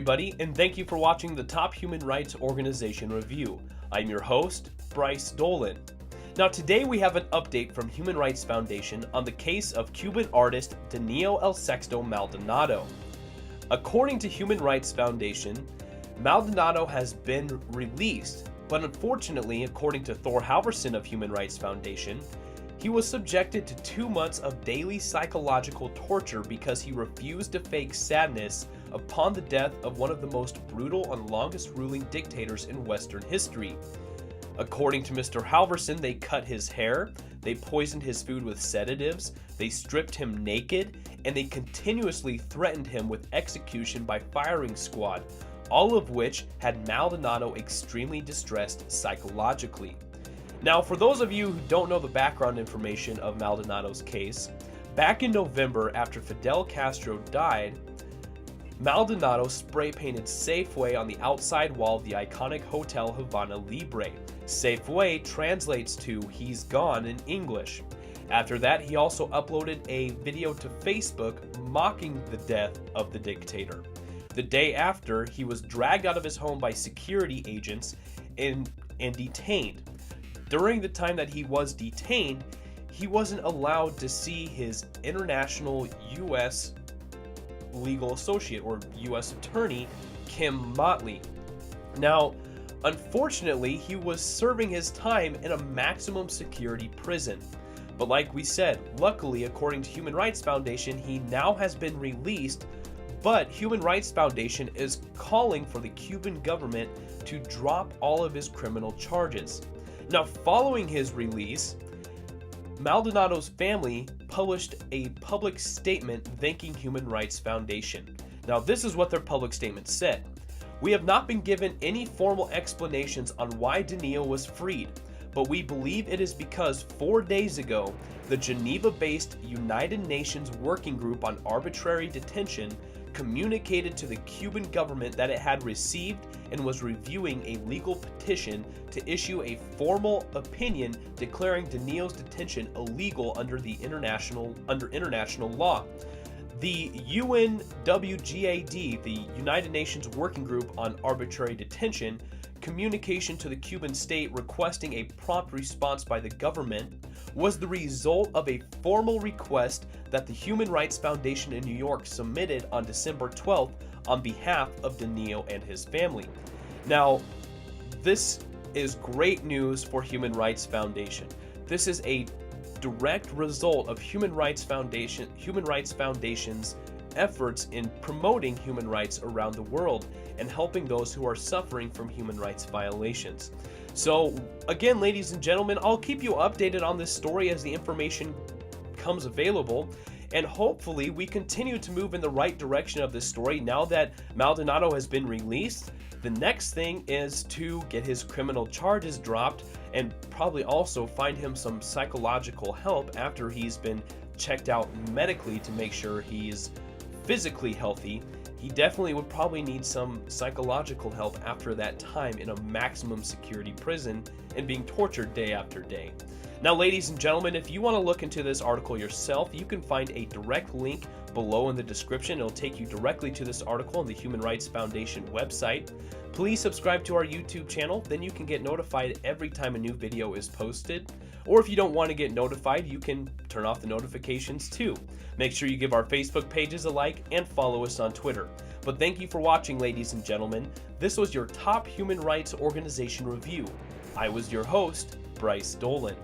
everybody, and thank you for watching the Top Human Rights Organization Review. I'm your host, Bryce Dolan. Now today we have an update from Human Rights Foundation on the case of Cuban artist Danilo El Sexto Maldonado. According to Human Rights Foundation, Maldonado has been released, but unfortunately, according to Thor Halvorson of Human Rights Foundation, he was subjected to 2 months of daily psychological torture because he refused to fake sadness upon the death of one of the most brutal and longest ruling dictators in Western history. According to Mr. Halvorson, they cut his hair, they poisoned his food with sedatives, they stripped him naked, and they continuously threatened him with execution by firing squad, all of which had Maldonado extremely distressed psychologically. Now, for those of you who don't know the background information of Maldonado's case, back in November after Fidel Castro died, Maldonado spray painted Safeway on the outside wall of the iconic Hotel Havana Libre. Safeway translates to "he's gone" in English. After that, he also uploaded a video to Facebook mocking the death of the dictator. The day after, he was dragged out of his home by security agents and detained. During the time that he was detained, he wasn't allowed to see his international U.S. legal associate or U.S. attorney, Kim Motley. Now, unfortunately, he was serving his time in a maximum security prison. But like we said, luckily, according to Human Rights Foundation, he now has been released, but Human Rights Foundation is calling for the Cuban government to drop all of his criminal charges. Now, following his release, Maldonado's family published a public statement thanking Human Rights Foundation. Now, this is what their public statement said. "We have not been given any formal explanations on why Danilo was freed, but we believe it is because 4 days ago, the Geneva-based United Nations Working Group on Arbitrary Detention communicated to the Cuban government that it had received and was reviewing a legal petition to issue a formal opinion declaring Danilo's detention illegal under international law. The UNWGAD, the United Nations Working Group on Arbitrary Detention, communication to the Cuban state requesting a prompt response by the government was the result of a formal request that the Human Rights Foundation in New York submitted on December 12th on behalf of Danilo and his family." Now, this is great news for Human Rights Foundation. This is a direct result of Human Rights Foundation's efforts in promoting human rights around the world and helping those who are suffering from human rights violations. So again, ladies and gentlemen, I'll keep you updated on this story as the information comes available, and hopefully we continue to move in the right direction of this story. Now that Maldonado has been released, the next thing is to get his criminal charges dropped and probably also find him some psychological help after he's been checked out medically to make sure he's physically healthy. He definitely would probably need some psychological help after that time in a maximum security prison and being tortured day after day. Now, ladies and gentlemen, if you want to look into this article yourself, you can find a direct link below in the description. It'll take you directly to this article on the Human Rights Foundation website. Please subscribe to our YouTube channel, then you can get notified every time a new video is posted. Or if you don't want to get notified, you can turn off the notifications too. Make sure you give our Facebook pages a like and follow us on Twitter. But thank you for watching, ladies and gentlemen. This was your Top Human Rights Organization Review. I was your host, Bryce Dolan.